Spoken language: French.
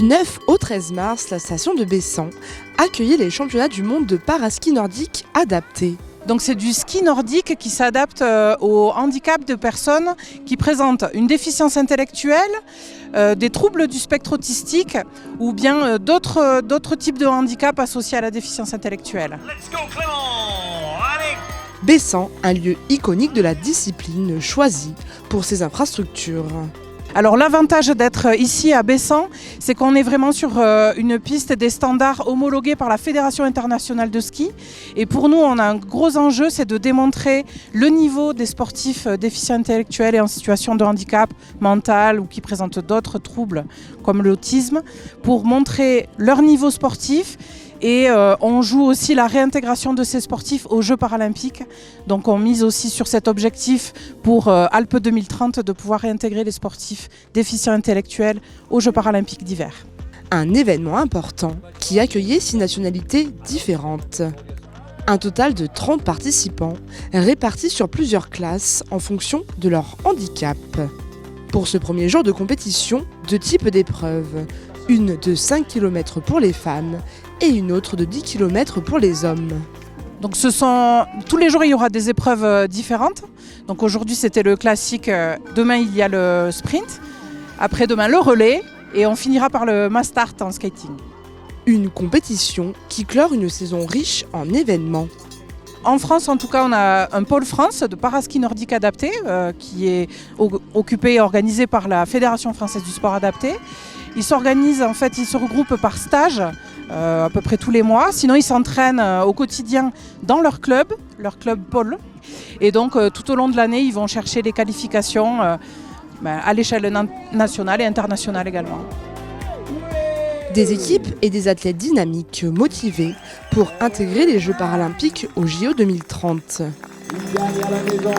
Du 9 au 13 mars, la station de Bessan accueillait les championnats du monde de paraski nordique adapté. Donc c'est du ski nordique qui s'adapte au handicap de personnes qui présentent une déficience intellectuelle, des troubles du spectre autistique ou bien d'autres types de handicaps associés à la déficience intellectuelle. Let's go Clément! Allez! Bessan, un lieu iconique de la discipline choisi pour ses infrastructures. Alors l'avantage d'être ici à Bessan, c'est qu'on est vraiment sur une piste des standards homologués par la Fédération internationale de ski. Et pour nous, on a un gros enjeu, c'est de démontrer le niveau des sportifs déficients intellectuels et en situation de handicap mental ou qui présentent d'autres troubles comme l'autisme, pour montrer leur niveau sportif. Et on joue aussi la réintégration de ces sportifs aux Jeux paralympiques. Donc on mise aussi sur cet objectif pour Alpes 2030 de pouvoir réintégrer les sportifs déficients intellectuels aux Jeux paralympiques d'hiver. Un événement important qui accueillait 6 nationalités différentes. Un total de 30 participants répartis sur plusieurs classes en fonction de leur handicap. Pour ce premier jour de compétition, 2 types d'épreuves. Une de 5 km pour les femmes et une autre de 10 km pour les hommes. Donc tous les jours il y aura des épreuves différentes. Donc aujourd'hui c'était le classique, demain il y a le sprint, après-demain le relais et on finira par le mass start en skating. Une compétition qui clore une saison riche en événements. En France, en tout cas, on a un pôle France de paraski nordique adapté qui est occupé et organisé par la Fédération française du sport adapté. Ils s'organisent, en fait, ils se regroupent par stage à peu près tous les mois. Sinon, ils s'entraînent au quotidien dans leur club pôle. Et donc, tout au long de l'année, ils vont chercher les qualifications à l'échelle nationale et internationale également. Des équipes et des athlètes dynamiques motivés pour intégrer les Jeux paralympiques au JO 2030. Une gagne à la maison.